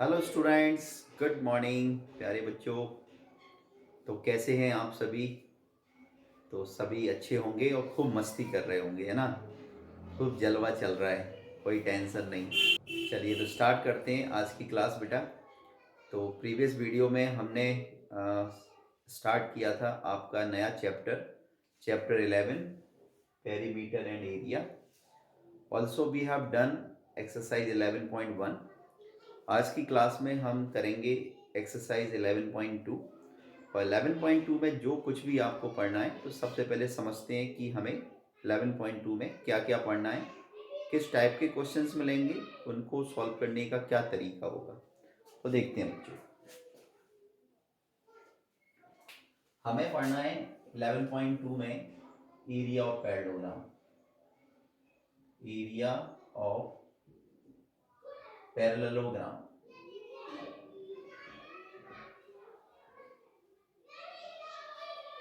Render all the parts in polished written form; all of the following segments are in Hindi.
हेलो स्टूडेंट्स, गुड मॉर्निंग प्यारे बच्चों। तो कैसे हैं आप सभी? तो सभी अच्छे होंगे और खूब मस्ती कर रहे होंगे, है ना? खूब जलवा चल रहा है, कोई टेंशन नहीं। चलिए तो स्टार्ट करते हैं आज की क्लास बेटा। तो प्रीवियस वीडियो में हमने स्टार्ट किया था आपका नया chapter, chapter 11, perimeter and area. Also we have done exercise 11.1। आज की क्लास में हम करेंगे एक्सरसाइज 11.2। और 11.2 में जो कुछ भी आपको पढ़ना है तो सबसे पहले समझते हैं कि हमें 11.2 में क्या क्या पढ़ना है, किस टाइप के क्वेश्चंस मिलेंगे, उनको सॉल्व करने का क्या तरीका होगा। तो देखते हैं बच्चों, हमें पढ़ना है 11.2 में area of parallelogram. Area of parallelogram.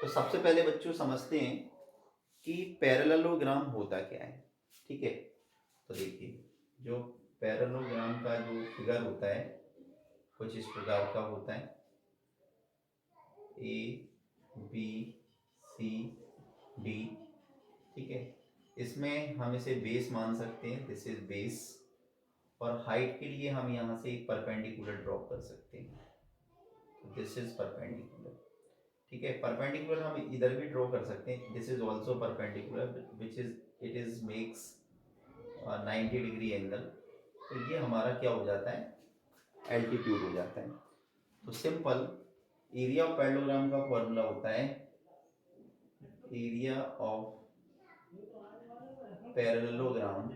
तो सबसे पहले बच्चों समझते हैं कि पैरेललोग्राम होता क्या है। ठीक है, तो देखिए, जो पैरेललोग्राम का जो फिगर होता है कुछ इस प्रकार का होता है। A B C D. ठीक है, इसमें हम इसे बेस मान सकते हैं, दिस इज बेस। और हाइट के लिए हम यहाँ से एक परपेंडिकुलर ड्रॉ कर सकते हैं, दिस इज परपेंडिकुलर। ठीक है, परपेंडिकुलर हम इधर भी ड्रॉ कर सकते हैं, this is also perpendicular which is it is makes 90 degree angle. तो ये हमारा क्या हो जाता है, एल्टीट्यूड हो जाता है। तो सिंपल एरिया ऑफ पैरेललोग्राम का फॉर्मूला होता है area of parallelogram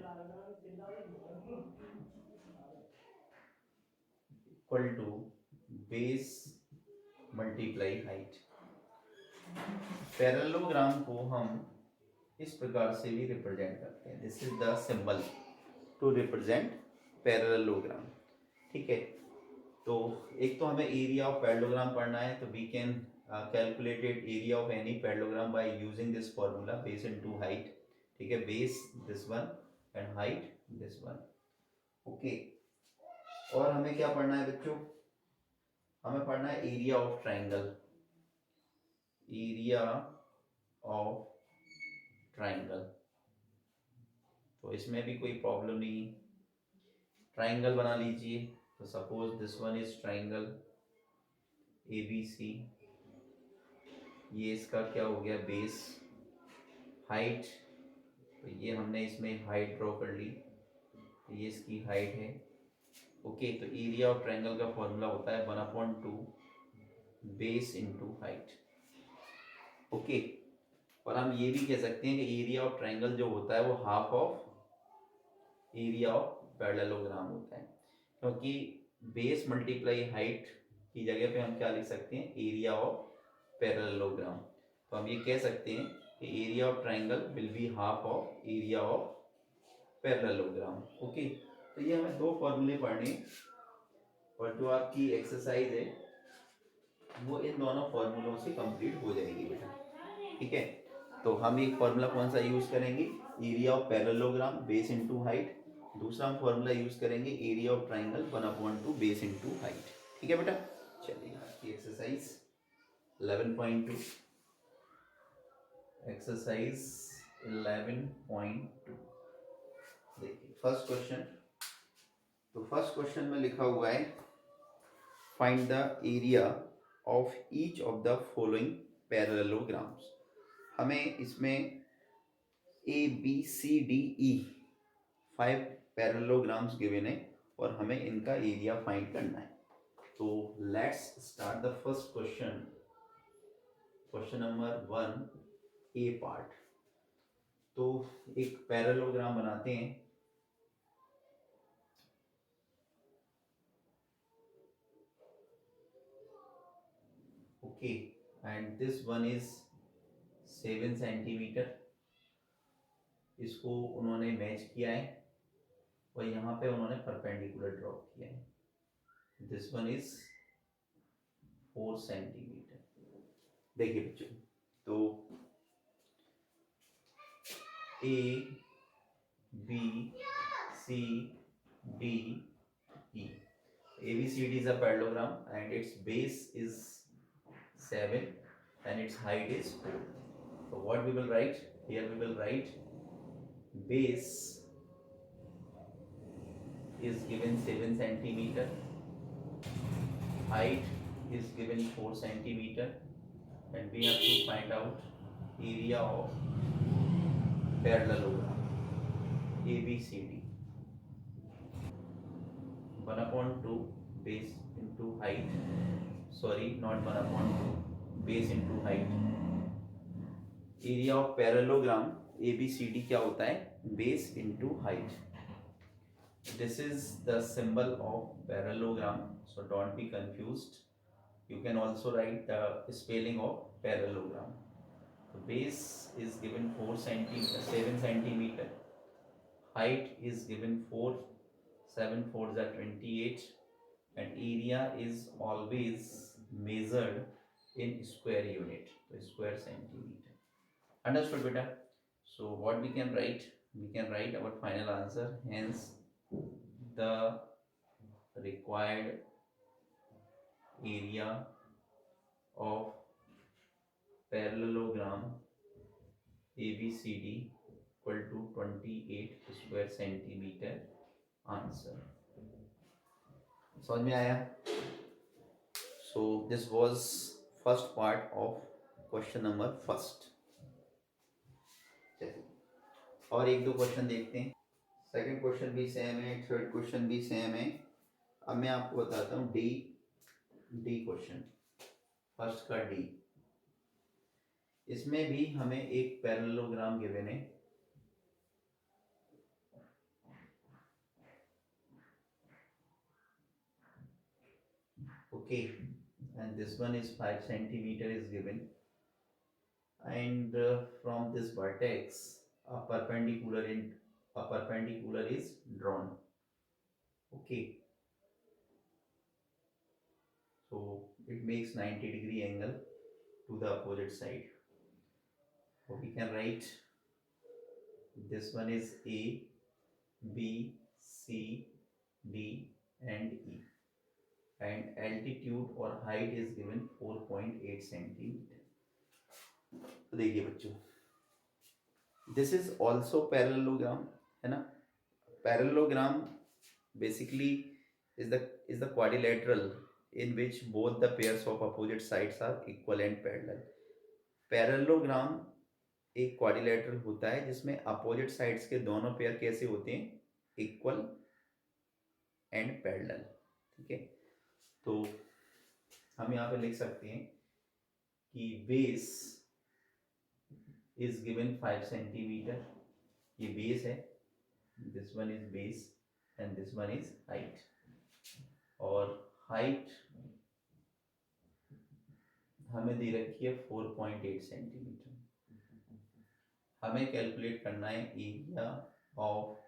equal to base multiply height. Parallelogram को हम इस प्रकार से भी रिप्रेजेंट करते हैं, this is the symbol to represent parallelogram. ठीक है, तो एक तो हमें एरिया ऑफ पैरेललोग्राम पढ़ना है, तो we can calculated area of any parallelogram by using this formula base into height. ठीक है, base this one and height this one. Okay, और हमें क्या पढ़ना है बच्चों? हमें पढ़ना है area of triangle. Area of triangle, तो इसमें भी कोई प्रॉब्लम नहीं। ट्राइंगल बना लीजिए, तो suppose this one is triangle A B C. ये इसका क्या हो गया, बेस। हाइट, तो ये हमने इसमें हाइट ड्रॉ कर ली, तो ये इसकी हाइट है। ओके, तो एरिया ऑफ ट्रायंगल का फॉर्मूला होता है 1/2 बेस इनटू हाइट। ओके, और हम ये भी कह सकते हैं कि एरिया ऑफ ट्रायंगल जो होता है वो half of area of parallelogram होता है, क्योंकि बेस मल्टीप्लाई हाइट की जगह पे हम क्या लिख सकते हैं, एरिया ऑफ पैरेललोग्राम। तो हम ये कह सकते हैं कि area of triangle will be half of area of parallelogram. Okay, तो ये हमें दो फॉर्मूले पढ़ने, और जो आपकी एक्सरसाइज है वो इन दोनों फॉर्मूलों से कंप्लीट हो जाएगी बेटा। ठीक है, तो हम एक फॉर्मूला कौन सा यूज करेंगे, area of parallelogram base into height. दूसरा हम फॉर्मूला यूज करेंगे area of triangle 1/2 base into height. ठीक है बेटा, चलिए आपकी एक्सरसाइज 11.2। एक्सरसाइज 11.2 देखिए, फर्स्ट क्वेश्चन। तो फर्स्ट क्वेश्चन में लिखा हुआ है find the area of each of the following parallelograms. हमें इसमें A B C D E 5 parallelograms given है और हमें इनका एरिया फाइंड करना है। तो let's start the first question. Question number 1, A part. तो एक पैरेललोग्राम बनाते हैं। Okay, and this one is 7 centimetre. इसको उन्होंने मैच किया है और यहाँ पे उन्होंने परपेंडिकुलर ड्रॉ किया है, दिस वन इज 4 सेंटीमीटर। देखिए बच्चों, तो A B C D E, ABCD is a parallelogram and its base is 7 and its height is 4. So what we will write? Here we will write base is given 7 centimeter, height is given 4 centimeter, and we have to find out area of parallelogram ABCD. 1 upon 2 base into height, sorry, not 1 upon 2 base into height. Area of parallelogram ABCD क्या होता है? Base into height. This is the symbol of parallelogram, so don't be confused. You can also write the spelling of parallelogram. The base is given 7 centimeter. Height is given 4. 7 4s are 28, and area is always measured in square unit, so square centimeter. Understood, beta? So what we can write? We can write our final answer. Hence, the required area of parallelogram ABCD equal to 28 square centimeter. Answer. समझ में आया? So this was first part of question number first. और एक दो क्वेश्चन देखते हैं. सेकंड क्वेश्चन भी सेम है, थर्ड क्वेश्चन भी सेम है. अब मैं आपको बताता हूँ डी क्वेश्चन. फर्स्ट का डी. इसमें भी हमें एक पैरेललोग्राम गिवन है. Okay, and this one is 5 centimeter is given, and from this vertex a perpendicular is drawn. Okay, so it makes 90-degree angle to the opposite side. So we can write this one is A, B, C, D and E, and altitude or height is given 4.8 centimeter. तो देखिए बच्चों, दिस इज ऑल्सो पैरेललोग्राम, है ना. Parallelogram basically is the quadrilateral in which both the pairs of opposite sides are equal and parallel. Parallelogram एक क्वाड्रिलेटरल होता है जिसमें अपोजिट साइड्स के दोनों पेयर कैसे होते हैं? Equal and parallel. ठीक है, तो हम यहाँ पे लिख सकते हैं कि बेस इज गिवन 5 सेंटीमीटर. ये बेस है, this one is base and this one is height. और हाइट हमें दे रखी है 4.8 सेंटीमीटर. हमें कैलकुलेट करना है area of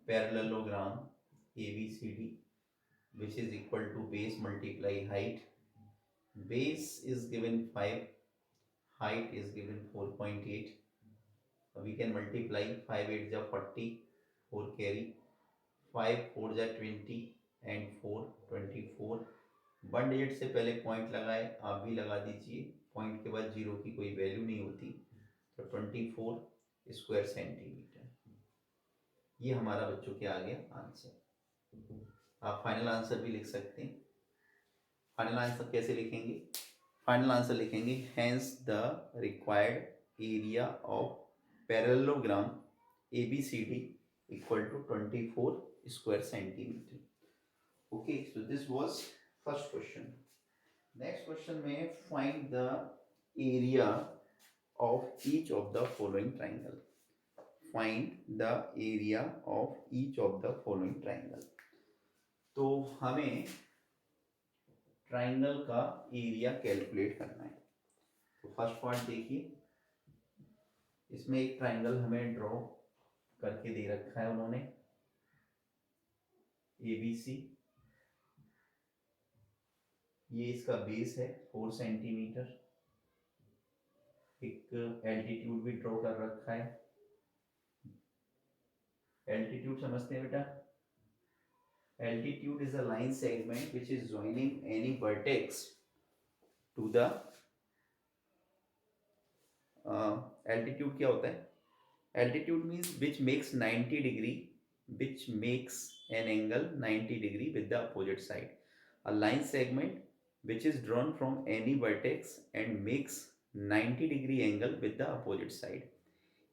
parallelogram ABCD which is equal to base multiply height. Base is given 5, height is given 4.8. We can multiply 5 8 जा 40, 4 carry, 5 4 जा 20 and 4 24. 1 डिजिट से पहले पॉइंट लगाए, आप भी लगा दीजिए. पॉइंट के बाद जीरो की कोई वैल्यू नहीं होती. तो 24 स्क्वायर सेंटीमीटर. ये हमारा बच्चों के आ गया आंसर. आप फाइनल आंसर भी लिख सकते हैं. फाइनल आंसर कैसे लिखेंगे? फाइनल आंसर लिखेंगे hence the required area of parallelogram ABCD equal to 24 square centimeter. Okay, so this was first question. Next question में find the area of each of the following triangle. Find the area of each of the following triangle. तो हमें ट्राइंगल का एरिया कैलकुलेट करना है. तो फर्स्ट पार्ट देखिए, इसमें एक ट्राइंगल हमें ड्रॉ करके दे रखा है उन्होंने, ABC. ये इसका बेस है 4 सेंटीमीटर. एक एल्टीट्यूड भी ड्रॉ कर रखा है. एल्टीट्यूड समझते हैं बेटा? altitude is a line segment which is joining any vertex to the altitude क्या होता है? Altitude means which makes 90 degree, which makes an angle 90 degree with the opposite side. A line segment which is drawn from any vertex and makes 90 degree angle with the opposite side.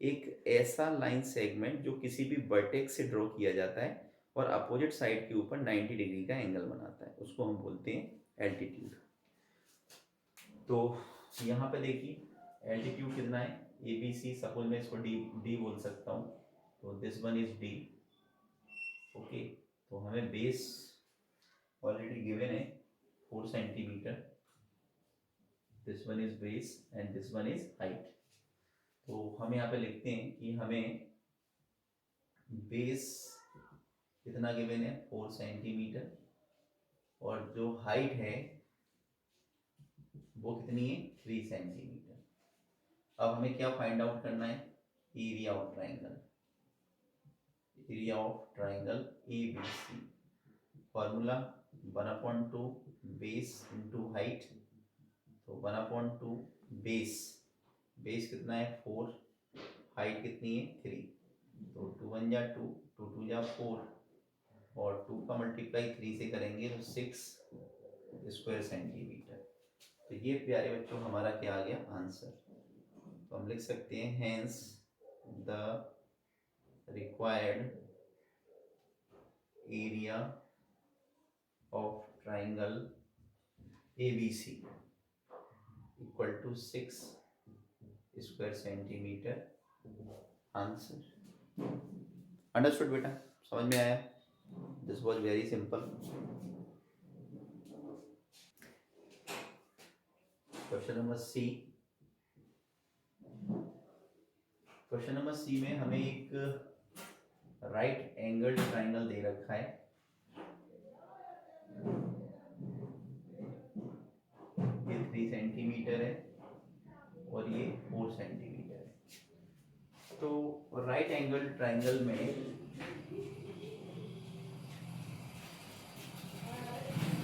एक ऐसा लाइन सेगमेंट जो किसी भी वर्टेक्स से ड्रॉ किया जाता है और अपोजिट साइड के ऊपर 90 डिग्री का एंगल बनाता है, उसको हम बोलते हैं एल्टीट्यूड। तो यहाँ पे देखिए एल्टीट्यूड कितना है, ए बी सी, सपोज मैं इसको डी डी बोल सकता हूँ, तो this one is D. Okay, तो हमें बेस ऑलरेडी गिवन है 4 centimetre, this one is base and this one is height. तो हम यहाँ पे लिखते हैं कि हमें बेस कितना गिवन है 4 सेंटीमीटर और जो हाइट है वो कितनी है 3 सेंटीमीटर। अब हमें क्या फाइंड आउट करना है, area of triangle, area of triangle A B C. Formula 1/2 base into height, तो 1/2 बेस, बेस कितना है 4, हाइट कितनी है 3, तो 2 1 जा 2, 2 2 जा 4 और 2 का मल्टीप्लाई 3 से करेंगे तो 6 स्क्वायर सेंटीमीटर। तो ये प्यारे बच्चों हमारा क्या आ गया आंसर। तो हम लिख सकते हैं hence the required area of triangle ABC equal to 6 square centimetre, answer. Understood बेटा, समझ में आया? This was very simple. Question number C, question number C में हमें एक राइट एंगल ट्राइंगल दे रखा है, ये 3 सेंटीमीटर है और ये 4 सेंटीमीटर है। तो राइट एंगल ट्राइंगल में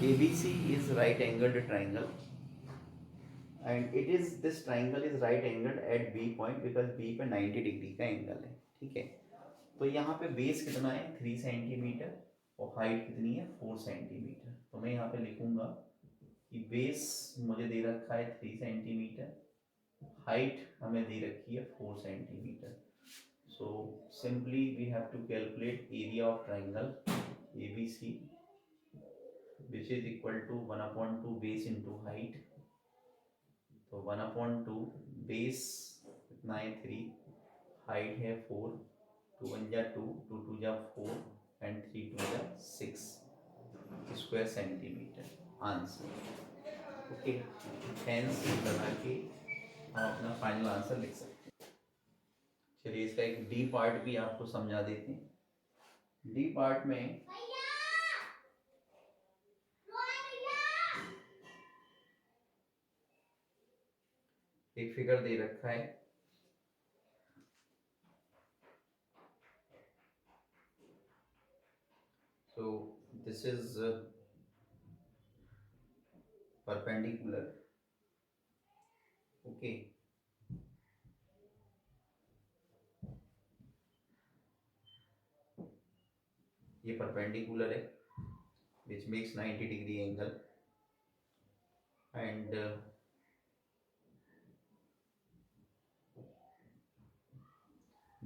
ABC is right angled triangle and it is, this triangle is right angled at B point because B पे 90 डिग्री का एंगल है, ठीक है। तो यहाँ पे बेस कितना है 3 सेंटीमीटर और हाइट कितनी है 4 सेंटीमीटर। तो मैं यहाँ पे लिखूंगा कि बेस मुझे दे रखा है 3 सेंटीमीटर, हाइट हमें दे रखी है 4 centimetre. So simply we have to calculate area of triangle ABC which is equal to 1/2 base into height। तो 1/2 बेस कितना है 3, हाइट है 4, 2 1 जा 2, 2 2 जा 4 एंड 3 2 जा 6 square centimetre, answer. Okay, hence लगा के हम अपना फाइनल आंसर लिख सकते हैं। चलिए इसका एक डी पार्ट भी आपको समझा देते हैं। डी पार्ट में एक फिगर दे रखा है, so this is perpendicular, okay, ये perpendicular है which makes 90 degree angle and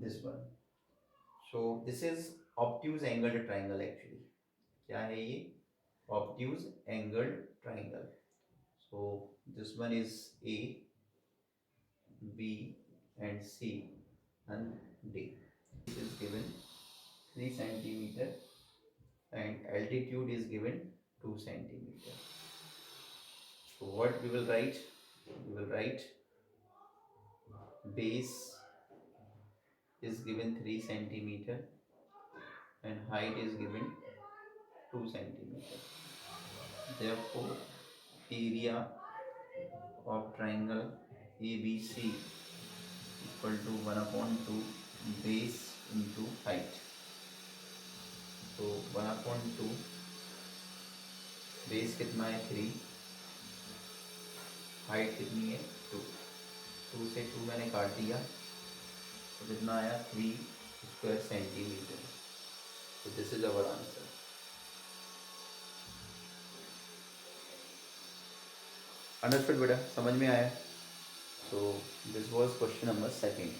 this one, so this is obtuse angled triangle actually। क्या है ये obtuse angled triangle। so this one is A, B and C and D। this is given 3 centimeter and altitude is given 2 centimeter। so what we will write, we will write base is given 3 centimeter and height is given 2 centimeter। therefore area of triangle ABC equal to 1/2 base into height। तो 1/2, बेस कितना है 3, हाइट कितनी है 2, 2 से 2 मैंने काट दिया तो कितना आया 3 स्क्वायर सेंटीमीटर। तो this is our answer. Understood बेटा, समझ में आया? सो this was question number second.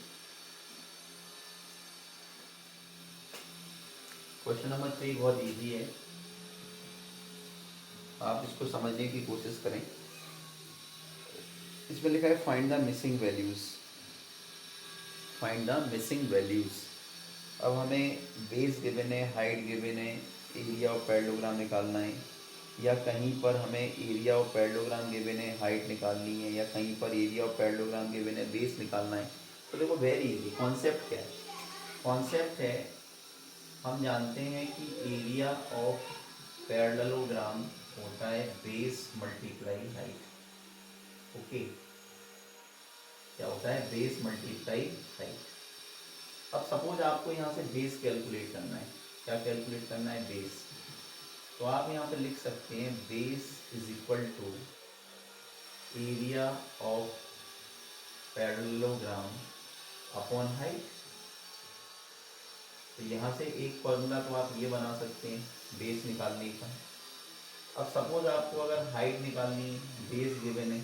Question number 3 बहुत इजी है, आप इसको समझने की कोशिश करें। इसमें लिखा है find the missing values, find the missing values. अब हमें बेस गिवन है, हाइट गिवन है, एरिया ऑफ पैरेललोग्राम निकालना है, या कहीं पर हमें एरिया ऑफ पैरेललोग्राम गिवन है, हाइट निकालनी है, या कहीं पर एरिया ऑफ पैरेललोग्राम गिवन है, बेस निकालना है। तो देखो वेरी इजी, कॉन्सेप्ट क्या है? कॉन्सेप्ट है, हम जानते हैं कि एरिया ऑफ पैरेललोग्राम होता है बेस मल्टीप्लाई हाइट। ओके, क्या होता है? Base multiply height. अब सपोज आपको यहाँ से बेस कैलकुलेट करना है। क्या कैलकुलेट करना है? बेस। तो आप यहाँ पे लिख सकते हैं base is equal to area of parallelogram upon height. तो यहाँ से एक फॉर्मूला तो आप ये बना सकते हैं बेस निकालने का। अब सपोज आपको अगर हाइट निकालनी, बेस गिवन है,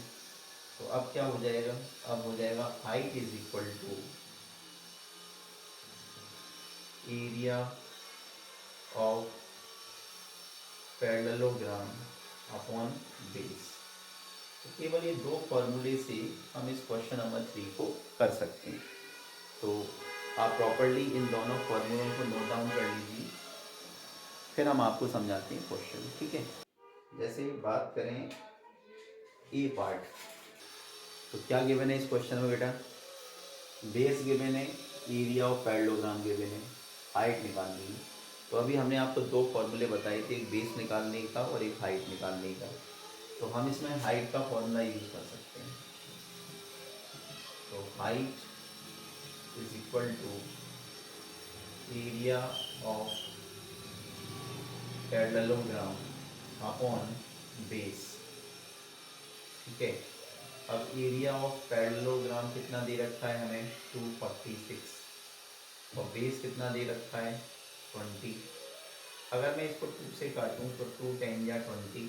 तो अब क्या हो जाएगा? अब हो जाएगा height is equal to area of parallelogram upon base. तो केवल ये दो फॉर्मूले से हम इस क्वेश्चन नंबर 3 को कर सकते हैं। तो आप प्रॉपर्ली इन दोनों फॉर्मूलों को नोट डाउन कर लीजिए, फिर हम आपको समझाते हैं क्वेश्चन। ठीक है, जैसे बात करें ए पार्ट, तो क्या गिवन है इस क्वेश्चन में बेटा? बेस गिवन है, एरिया ऑफ पैरेललोग्राम गिवन है, हाइट निकालनी है। तो अभी हमने आपको दो फॉर्मूले बताए थे, एक बेस निकालने का और एक हाइट निकालने का। तो हम इसमें हाइट का फॉर्मूला यूज कर सकते हैं। तो height is equal to area of parallelogram upon base. ठीक है, अब एरिया ऑफ पैरेललोग्राम कितना दे रखा है हमें? 246, और बेस कितना दे रखा है? 20। अगर मैं इसको 2 से काटूँ तो 2 10 या 20,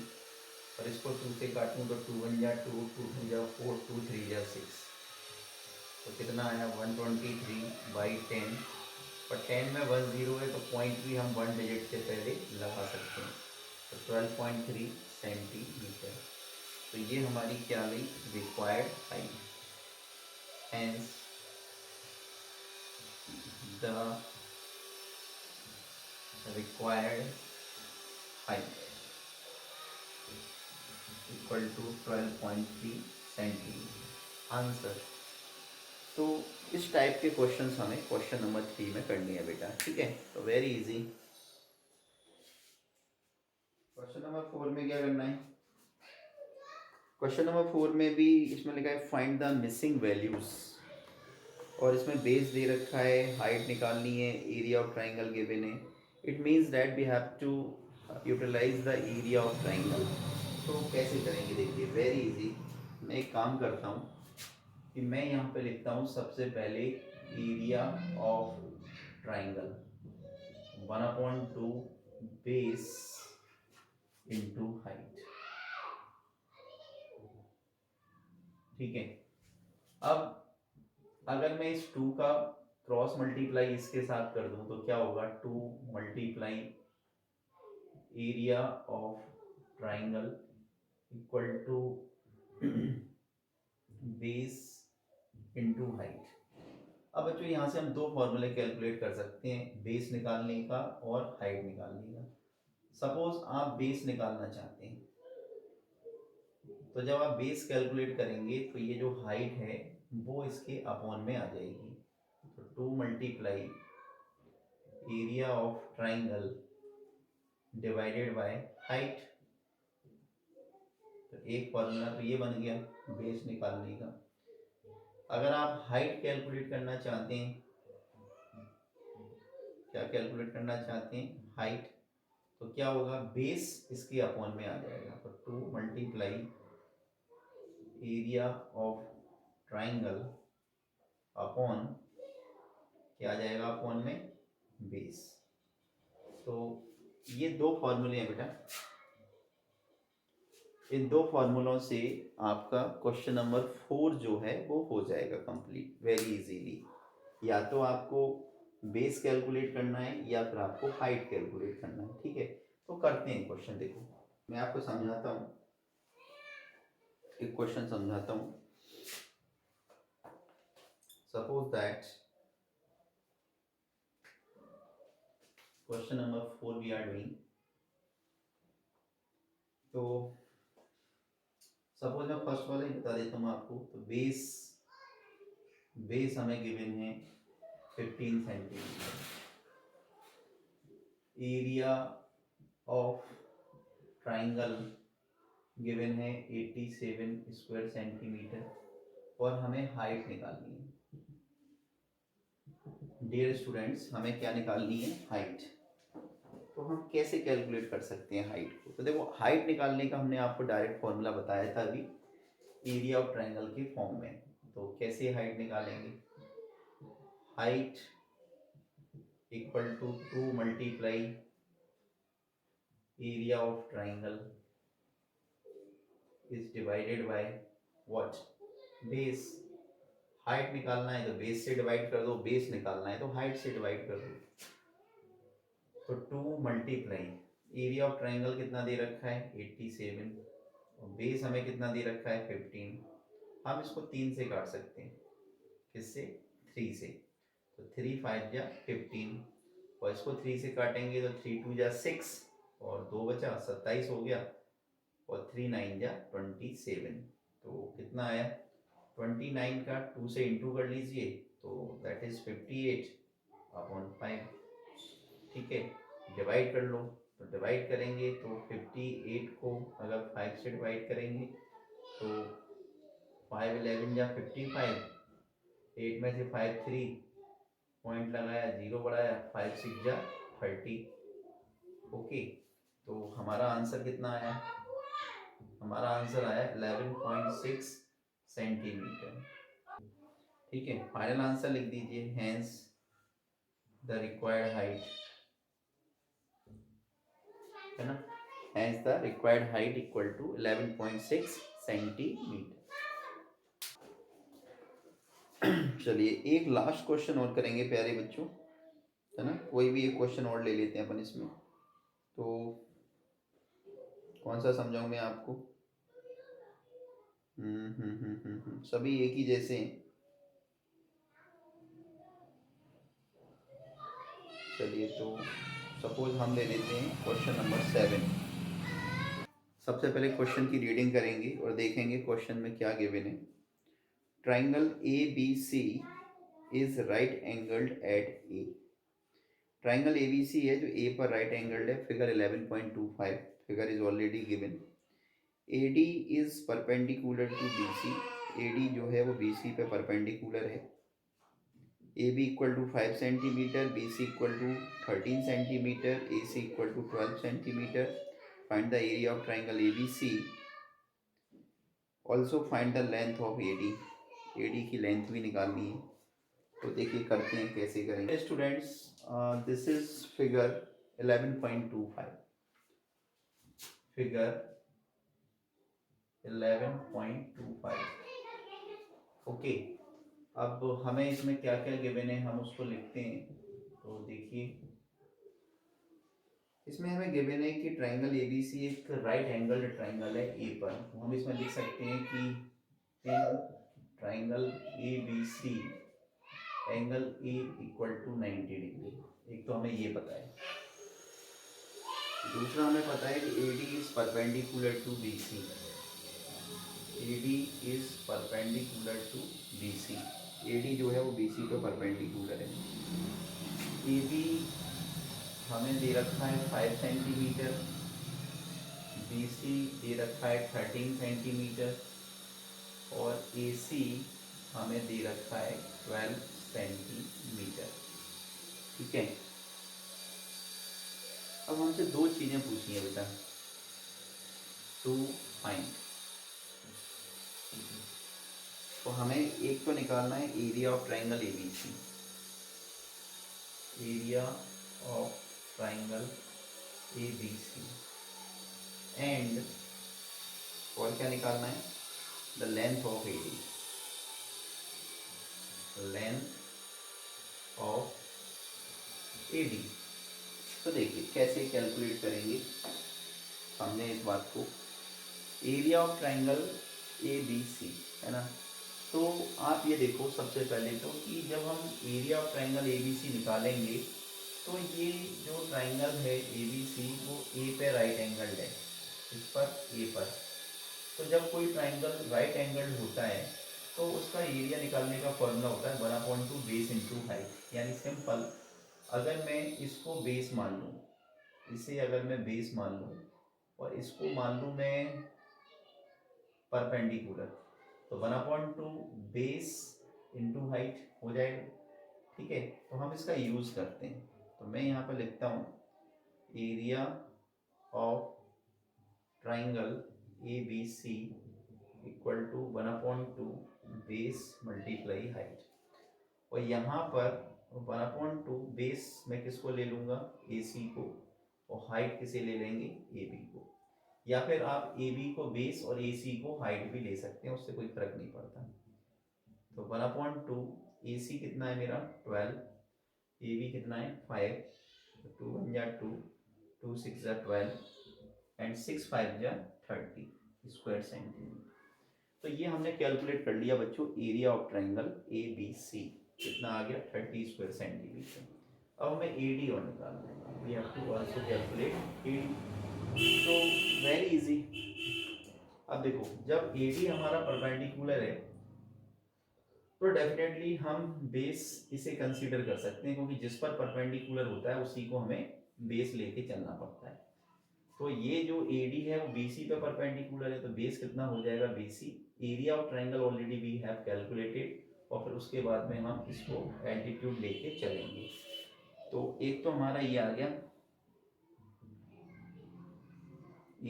और इसको 2 से काटूँ तो 2 1 या 2, 2 2 या 4, 2 3 या 6। तो कितना आया? 123/10। और 10 में 1 0 है, तो पॉइंट भी हम 1 डिजिट से पहले लगा सकते हैं। तो 12.3 सेंटीमीटर। तो ये हमारी क्या गई? Required height. Hence the required height equal to 12.3 centimetre. Answer. तो इस टाइप के क्वेश्चंस हमें क्वेश्चन नंबर 3 में करनी है बेटा। ठीक है, तो वेरी इजी। क्वेश्चन नंबर 4 में क्या करना है? क्वेश्चन नंबर 4 में भी इसमें लिखा है फाइंड द मिसिंग वैल्यूज, और इसमें बेस दे रखा है, हाइट निकालनी है, एरिया ऑफ ट्राइंगल गिवन है। It means that we have to utilise the area of triangle. तो कैसे करेंगे? देखिए वेरी इजी। मैं एक काम करता हूँ कि मैं यहाँ पे लिखता हूँ सबसे पहले area of triangle 1/2 base into height. ठीक है, अब अगर मैं इस 2 का क्रॉस मल्टीप्लाई इसके साथ कर दूं तो क्या होगा? 2 multiply area of triangle equal to base into height. अब बच्चों यहाँ से हम दो फॉर्मूले कैलकुलेट कर सकते हैं, बेस निकालने का और हाइट निकालने का। सपोज आप बेस निकालना चाहते हैं, तो जब आप बेस कैलकुलेट करेंगे तो ये जो हाइट है वो इसके अपॉन में आ जाएगी। तो 2 multiply area of triangle divided by height. तो एक फॉर्मूला तो ये बन गया बेस निकालने का। अगर आप हाइट कैलकुलेट करना चाहते हैं, क्या कैलकुलेट करना चाहते हैं? हाइट, तो क्या होगा, बेस इसके अपॉन में आ जाएगा, तो 2 multiply area of triangle upon क्या आ जाएगा अपॉन में, बेस। तो ये दो फॉर्मूले हैं बेटा, इन दो फॉर्मूलों से आपका क्वेश्चन नंबर 4 जो है वो हो जाएगा कंप्लीट वेरी इजीली। या तो आपको बेस कैलकुलेट करना है या फिर आपको हाइट कैलकुलेट करना है, ठीक है। तो करते हैं क्वेश्चन, देखो मैं आपको समझाता हूँ, एक क्वेश्चन समझाता हूँ। Suppose that question number 4 we are doing. तो सपोज मैं फर्स्ट वाला ही बता देता हूँ आपको। तो बेस हमें गिवन है 15 centimetre, area of triangle given है 87 स्क्वायर सेंटीमीटर, और हमें हाइट निकालनी है। डियर स्टूडेंट्स, हमें क्या निकालनी है, हाइट। तो हम कैसे कैलकुलेट कर सकते हैं हाइट को? तो देखो, हाइट निकालने का हमने आपको डायरेक्ट फॉर्मूला बताया था अभी, एरिया ऑफ ट्राइंगल के फॉर्म में। तो कैसे हाइट निकालेंगे, height equal to 2 multiply area of triangle is divided by what, base. Height निकालना है तो बेस से डिवाइड कर दो, बेस निकालना है तो हाइट से डिवाइड कर दो। तो 2 मल्टीप्लाई एरिया ऑफ ट्राइंगल कितना दे रखा है 87, और बेस हमें कितना दे रखा है 15। हम इसको 3 से काट सकते हैं, किससे, 3 से। तो 3 5 जा 15, और इसको 3 से काटेंगे तो 3 2 जा 6, और 2 बचा 27 हो गया, और 3 9 जा 27। तो कितना आया, 29 का 2 से इंटू कर लीजिए, तो दैट इज 58 अपॉन 5, ठीक है। डिवाइड कर लो, तो डिवाइड करेंगे तो 58 को अगर 5 से डिवाइड करेंगे तो 5 11 जा 55, 8 में से 5 3, पॉइंट लगाया, 0 बढ़ाया, 5 6 जा 30। ओके, तो हमारा आंसर कितना आया, हमारा आंसर आया 11.6 सेंटीमीटर, ठीक है। फाइनल आंसर लिख दीजिए, हेंस द रिक्वायर्ड हाइट, है ना, hence the required height equal to 11.6 centimetre. चलिए एक लास्ट क्वेश्चन और करेंगे प्यारे बच्चों, है ना। कोई भी एक क्वेश्चन और ले लेते हैं अपन इसमें। तो कौन सा समझाऊं मैं आपको, सभी एक ही जैसे हैं। चलिए तो सपोज हम ले लेते हैं क्वेश्चन नंबर 7। सबसे पहले क्वेश्चन की रीडिंग करेंगे और देखेंगे क्वेश्चन में क्या गिवन है। Triangle A B C is right angled at A. Triangle A B C है जो ए पर राइट एंगल्ड है, figure 11.25, figure is already given. A D is perpendicular to B C, A D जो है वो बी सी पे परपेंडिकुलर है। A B equal to 5 centimetre, B C equal to 13 centimetre, A C equal to 12 centimetre. Find the area of triangle A B C, also find the length of A D, A D की लेंथ भी निकालनी है। तो देखिए करते हैं कैसे करेंगे students. This is figure 11.25, figure 11.25, okay. अब हमें इसमें क्या क्या गिवन है हम उसको लिखते हैं। तो देखिए इसमें हमें गिवन है कि ट्राइंगल ए बी सी एक राइट एंगल ट्राइंगल है ए पर। तो हम इसमें लिख सकते हैं कि triangle A B C angle A equal to 90 degree. एक तो हमें ये पता है, दूसरा हमें पता है कि A D is perpendicular to B C, A D is perpendicular to B C, A D जो है वो बी सी पे परपेंडिकुलर है। ए बी हमें दे रखा है 5 सेंटीमीटर, बी सी दे रखा है 13 सेंटीमीटर, और ए सी हमें दे रखा है 12 सेंटीमीटर, ठीक है। अब हमसे दो चीज़ें पूछी हैं बेटा, टू फाइंड। तो हमें एक तो निकालना है area of triangle A B C, area of triangle A B C, and और क्या निकालना है, the length of A D, length of A D. तो देखिए कैसे कैलकुलेट करेंगे हमने इस बात को, area of triangle A B C है ना। तो आप ये देखो सबसे पहले तो कि जब हम area of triangle A B C निकालेंगे तो ये जो ट्राइंगल है ए बी सी वो ए पे राइट एंगल्ड है, इस पर ए पर। तो जब कोई ट्राइंगल राइट एंगल्ड होता है तो उसका एरिया निकालने का फॉर्मूला होता है 1/2 बेस इंटू हाइट। यानी सिंपल, अगर मैं इसको बेस मान लूँ, इसे अगर मैं बेस मान लूँ और इसको मान लूँ मैं परपेंडिकुलर, तो 1/2 बेस इंटू हाइट हो जाएगा। ठीक है, तो हम इसका यूज़ करते हैं। तो मैं यहाँ पर लिखता हूँ area of triangle A B C equal to 1/2 base multiply height. और यहाँ पर 1/2 बेस मैं किसको ले लूँगा, ए सी को, और हाइट किसे ले लेंगे, ए बी को। या फिर आप ए बी को बेस और ए सी को हाइट भी ले सकते हैं, उससे कोई फर्क नहीं पड़ता। तो 1/2 ए सी कितना है मेरा 12, ए बी कितना है 5, तो 2 1 जा 2, 2 6 जा 12 एंड 6 5 जा 30 स्क्वायर सेंटीमीटर। तो ये हमने कैलकुलेट कर लिया बच्चों area of triangle A B C, कितना आ गया 30 स्क्वायर सेंटीमीटर। अब हमें ए डी और निकालना है, we have to also calculate A D. तो वेरी इजी। अब देखो जब ए डी हमारा परपेंडिकुलर है तो डेफिनेटली हम बेस इसे कंसीडर कर सकते हैं, क्योंकि जिस पर परपेंडिकुलर होता है उसी को हमें बेस लेके चलना पड़ता है। तो ये जो ए डी है वो बी सी पे परपेंडिकुलर है, तो बेस कितना हो जाएगा B C. Area of triangle already we have calculated, और फिर उसके बाद में हम इसको एल्टीट्यूड लेके चलेंगे। तो एक तो हमारा ये आ गया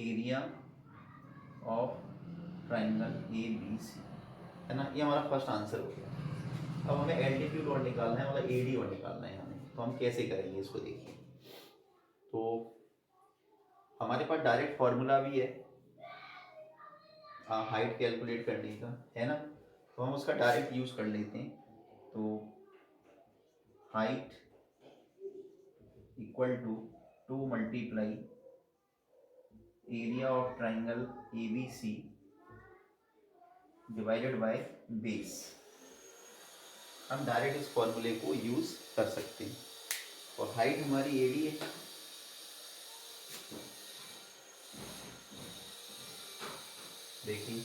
area of triangle A B C, है ना, ये हमारा फर्स्ट आंसर हो गया। अब हमें एल्टीट्यूड और निकालना है, मतलब ए डी और निकालना है हमें। तो हम कैसे करेंगे इसको, देखिए। तो हमारे पास डायरेक्ट फार्मूला भी है हाइट कैलकुलेट करने का, है ना, तो हम उसका डायरेक्ट यूज कर लेते हैं। तो height equal to 2 multiply area of triangle A B C divided by base. हम डायरेक्ट इस फॉर्मूले को यूज कर सकते हैं। और हाइट हमारी ए डी है, देखिए।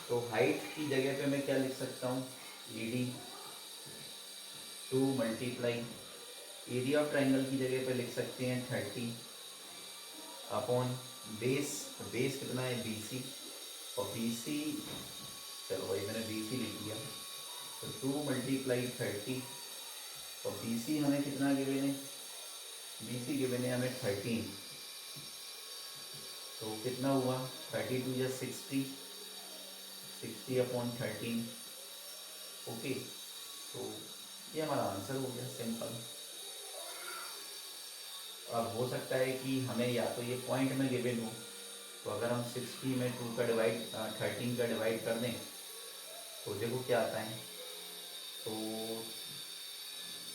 तो हाइट की जगह पे मैं क्या लिख सकता हूँ, A D 2 multiply area of triangle की जगह पे लिख सकते हैं 30 अपॉन बेस। बेस कितना है बी सी, और बी सी, चलो भाई मैंने बी सी लिख दिया। तो 2 मल्टीप्लाई 30, और बी सी हमें कितना गिवन है, बी सी गिवन है हमें 13। तो कितना हुआ 32 या 60, 60 अपॉन 13। ओके, तो ये हमारा आंसर हो गया, सिंपल। अब हो सकता है कि हमें या तो ये पॉइंट में गिवन हो, तो अगर हम 60 में 2 का डिवाइड 13 का डिवाइड कर दें तो देखो क्या आता है। तो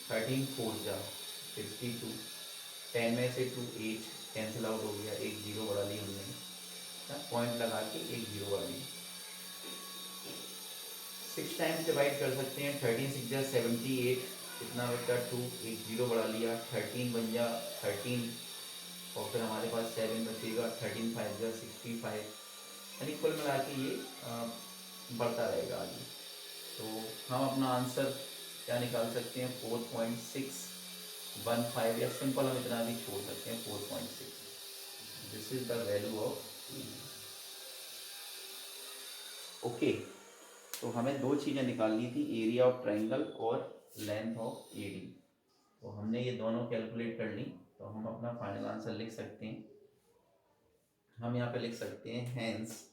13 4 जा 52, 10 में से 2 8 कैंसिल आउट हो गया, एक जीरो बढ़ा ली हमने, पॉइंट लगा के एक जीरो बढ़ा ली। 6 टाइम्स डिवाइड कर सकते हैं, 13 6 जा 78, कितना बचा 2, एक जीरो बढ़ा लिया, 13 बन जा 13, और फिर हमारे पास 7 बचेगा, 13 5 जा 65। यानी कुल मिला के ये बढ़ता रहेगा आगे। तो हम अपना आंसर क्या निकाल सकते हैं, 4.615, या सिंपल हम इतना भी छोड़ सकते हैं 4.6। This is the value of okay. तो हमें दो चीज़ें निकालनी थी, एरिया ऑफ ट्राइंगल और लेंथ ऑफ ए डी। तो हमने ये दोनों कैलकुलेट कर ली। तो हम अपना फाइनल आंसर लिख सकते हैं। हम यहाँ पे लिख सकते हैं hence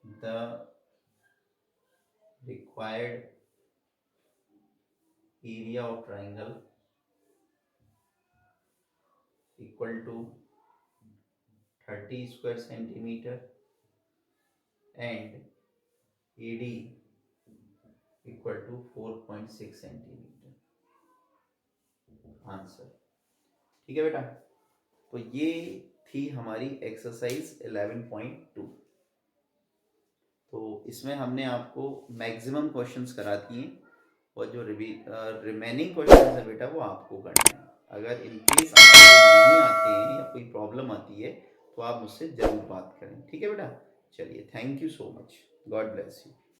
the required area of triangle equal to 30 square centimetre and AD equal to 4.6 centimetre. Answer ठीक है बेटा। तो ये थी हमारी एक्सरसाइज 11.2। तो इसमें हमने आपको मैक्सिमम क्वेश्चंस करा दिए और जो रिमेनिंग क्वेश्चंस है बेटा वो आपको करना है। अगर इन केस आपको नहीं आते हैं या कोई प्रॉब्लम आती है तो आप मुझसे ज़रूर बात करें, ठीक है बेटा। चलिए, thank you so much, God bless you.